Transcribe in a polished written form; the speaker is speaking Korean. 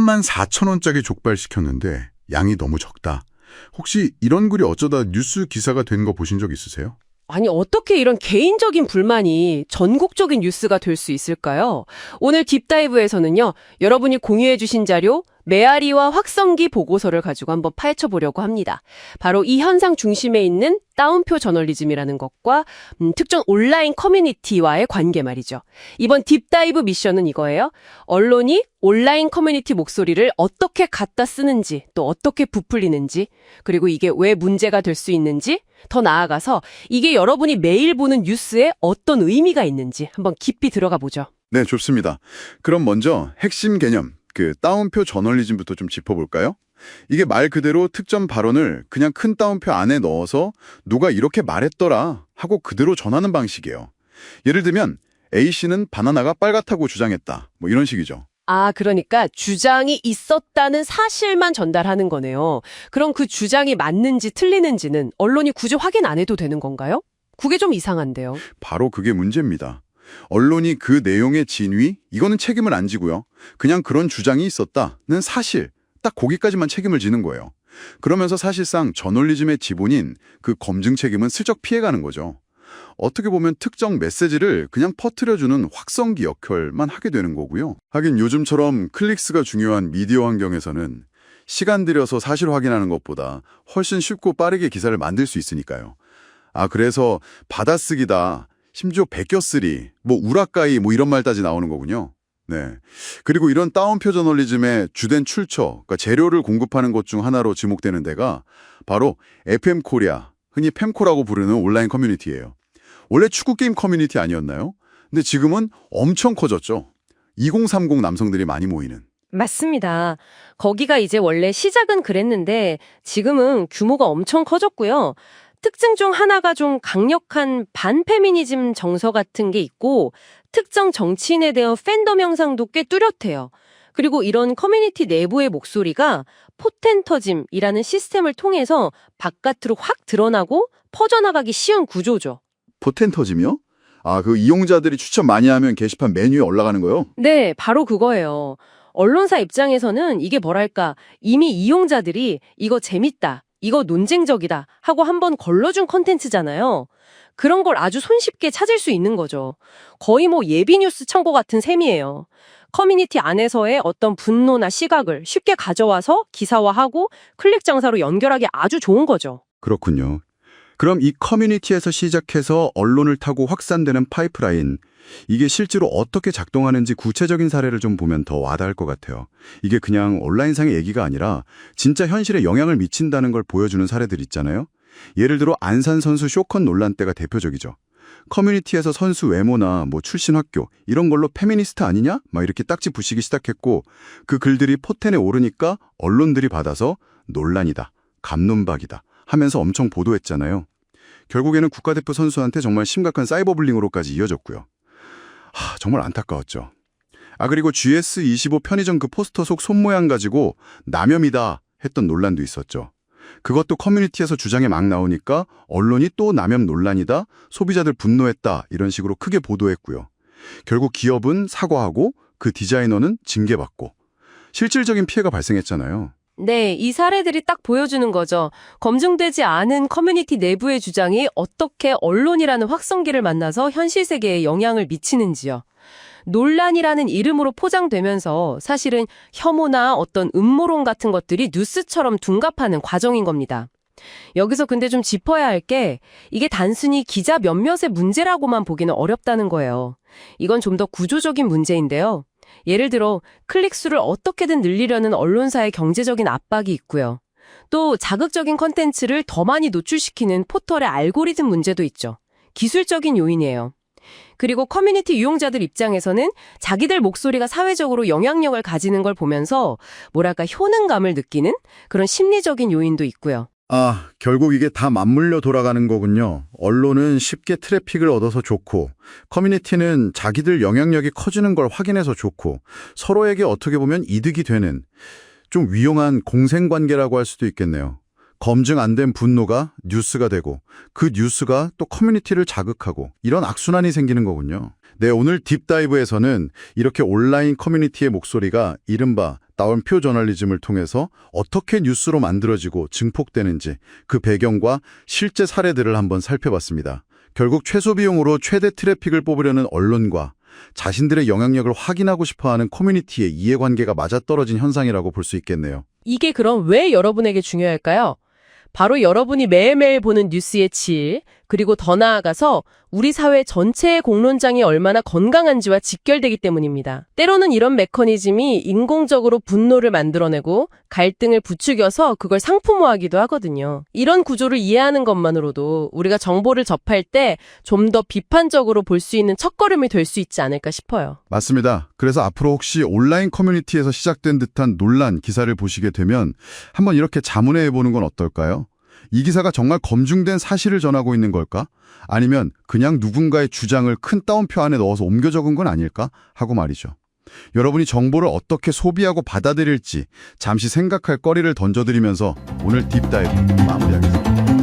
34,000원짜리 족발 시켰는데 양이 너무 적다. 혹시 이런 글이 어쩌다 뉴스 기사가 된 거 보신 적 있으세요? 아니, 어떻게 이런 개인적인 불만이 전국적인 뉴스가 될 수 있을까요? 오늘 딥다이브에서는요, 여러분이 공유해주신 자료, 메아리와 확성기 보고서를 가지고 한번 파헤쳐보려고 합니다. 바로 이 현상 중심에 있는 따옴표 저널리즘이라는 것과 특정 온라인 커뮤니티와의 관계 말이죠. 이번 딥다이브 미션은 이거예요. 언론이 온라인 커뮤니티 목소리를 어떻게 갖다 쓰는지, 또 어떻게 부풀리는지, 그리고 이게 왜 문제가 될 수 있는지, 더 나아가서 이게 여러분이 매일 보는 뉴스에 어떤 의미가 있는지 한번 깊이 들어가 보죠. 네, 좋습니다. 그럼 먼저 핵심 개념, 따옴표 저널리즘부터 좀 짚어볼까요? 이게 말 그대로 특정 발언을 그냥 큰 따옴표 안에 넣어서 누가 이렇게 말했더라 하고 그대로 전하는 방식이에요. 예를 들면 A씨는 바나나가 빨갛다고 주장했다. 뭐 이런 식이죠. 아, 그러니까 주장이 있었다는 사실만 전달하는 거네요. 그럼 그 주장이 맞는지 틀리는지는 언론이 굳이 확인 안 해도 되는 건가요? 그게 좀 이상한데요. 바로 그게 문제입니다. 언론이 그 내용의 진위, 이거는 책임을 안 지고요. 그냥 그런 주장이 있었다는 사실, 딱 거기까지만 책임을 지는 거예요. 그러면서 사실상 저널리즘의 지본인 그 검증 책임은 슬쩍 피해가는 거죠. 어떻게 보면 특정 메시지를 그냥 퍼뜨려주는 확성기 역할만 하게 되는 거고요. 하긴 요즘처럼 클릭수가 중요한 미디어 환경에서는 시간 들여서 사실 확인하는 것보다 훨씬 쉽고 빠르게 기사를 만들 수 있으니까요. 아, 그래서 받아쓰기다, 심지어 베껴쓰리, 우라카이 이런 말까지 나오는 거군요. 네. 그리고 이런 따옴표 저널리즘의 주된 출처, 그러니까 재료를 공급하는 것 중 하나로 지목되는 데가 바로 FM 코리아, 흔히 fem코라고 부르는 온라인 커뮤니티예요. 원래 축구게임 커뮤니티 아니었나요? 근데 지금은 엄청 커졌죠. 2030 남성들이 많이 모이는. 맞습니다. 거기가 이제 원래 시작은 그랬는데 지금은 규모가 엄청 커졌고요. 특징 중 하나가 좀 강력한 반페미니즘 정서 같은 게 있고 특정 정치인에 대한 팬덤 형상도 꽤 뚜렷해요. 그리고 이런 커뮤니티 내부의 목소리가 포텐터즘이라는 시스템을 통해서 바깥으로 확 드러나고 퍼져나가기 쉬운 구조죠. 포텐터즘이요? 아, 그 이용자들이 추천 많이 하면 게시판 메뉴에 올라가는 거요? 네, 바로 그거예요. 언론사 입장에서는 이게 뭐랄까, 이미 이용자들이 이거 재밌다, 이거 논쟁적이다 하고 한번 걸러준 컨텐츠잖아요. 그런 걸 아주 손쉽게 찾을 수 있는 거죠. 거의 예비 뉴스 창고 같은 셈이에요. 커뮤니티 안에서의 어떤 분노나 시각을 쉽게 가져와서 기사화하고 클릭 장사로 연결하기 아주 좋은 거죠. 그렇군요. 그럼 이 커뮤니티에서 시작해서 언론을 타고 확산되는 파이프라인, 이게 실제로 어떻게 작동하는지 구체적인 사례를 좀 보면 더 와닿을 것 같아요. 이게 그냥 온라인상의 얘기가 아니라 진짜 현실에 영향을 미친다는 걸 보여주는 사례들 있잖아요. 예를 들어 안산 선수 쇼컷 논란 때가 대표적이죠. 커뮤니티에서 선수 외모나 출신 학교 이런 걸로 페미니스트 아니냐? 이렇게 딱지 부시기 시작했고 그 글들이 포텐에 오르니까 언론들이 받아서 논란이다, 갑론박이다 하면서 엄청 보도했잖아요. 결국에는 국가대표 선수한테 정말 심각한 사이버불링으로까지 이어졌고요. 정말 안타까웠죠. 그리고 GS25 편의점 그 포스터 속 손모양 가지고 남혐이다 했던 논란도 있었죠. 그것도 커뮤니티에서 주장이 막 나오니까 언론이 또 남혐 논란이다, 소비자들 분노했다 이런 식으로 크게 보도했고요. 결국 기업은 사과하고 그 디자이너는 징계받고 실질적인 피해가 발생했잖아요. 네, 이 사례들이 딱 보여주는 거죠. 검증되지 않은 커뮤니티 내부의 주장이 어떻게 언론이라는 확성기를 만나서 현실 세계에 영향을 미치는지요. 논란이라는 이름으로 포장되면서 사실은 혐오나 어떤 음모론 같은 것들이 뉴스처럼 둔갑하는 과정인 겁니다. 여기서 근데 좀 짚어야 할 게 이게 단순히 기자 몇몇의 문제라고만 보기는 어렵다는 거예요. 이건 좀 더 구조적인 문제인데요. 예를 들어 클릭수를 어떻게든 늘리려는 언론사의 경제적인 압박이 있고요. 또 자극적인 컨텐츠를 더 많이 노출시키는 포털의 알고리즘 문제도 있죠. 기술적인 요인이에요. 그리고 커뮤니티 이용자들 입장에서는 자기들 목소리가 사회적으로 영향력을 가지는 걸 보면서 효능감을 느끼는 그런 심리적인 요인도 있고요. 결국 이게 다 맞물려 돌아가는 거군요. 언론은 쉽게 트래픽을 얻어서 좋고 커뮤니티는 자기들 영향력이 커지는 걸 확인해서 좋고 서로에게 어떻게 보면 이득이 되는 좀 위험한 공생관계라고 할 수도 있겠네요. 검증 안 된 분노가 뉴스가 되고 그 뉴스가 또 커뮤니티를 자극하고 이런 악순환이 생기는 거군요. 네, 오늘 딥다이브에서는 이렇게 온라인 커뮤니티의 목소리가 이른바 따옴표 저널리즘을 통해서 어떻게 뉴스로 만들어지고 증폭되는지 그 배경과 실제 사례들을 한번 살펴봤습니다. 결국 최소 비용으로 최대 트래픽을 뽑으려는 언론과 자신들의 영향력을 확인하고 싶어하는 커뮤니티의 이해관계가 맞아떨어진 현상이라고 볼 수 있겠네요. 이게 그럼 왜 여러분에게 중요할까요? 바로 여러분이 매일매일 보는 뉴스의 질, 그리고 더 나아가서 우리 사회 전체의 공론장이 얼마나 건강한지와 직결되기 때문입니다. 때로는 이런 메커니즘이 인공적으로 분노를 만들어내고 갈등을 부추겨서 그걸 상품화하기도 하거든요. 이런 구조를 이해하는 것만으로도 우리가 정보를 접할 때 좀 더 비판적으로 볼 수 있는 첫걸음이 될 수 있지 않을까 싶어요. 맞습니다. 그래서 앞으로 혹시 온라인 커뮤니티에서 시작된 듯한 논란 기사를 보시게 되면 한번 이렇게 자문해 보는 건 어떨까요? 이 기사가 정말 검증된 사실을 전하고 있는 걸까? 아니면 그냥 누군가의 주장을 큰 따옴표 안에 넣어서 옮겨 적은 건 아닐까? 하고 말이죠. 여러분이 정보를 어떻게 소비하고 받아들일지 잠시 생각할 거리를 던져드리면서 오늘 딥다이브 마무리하겠습니다.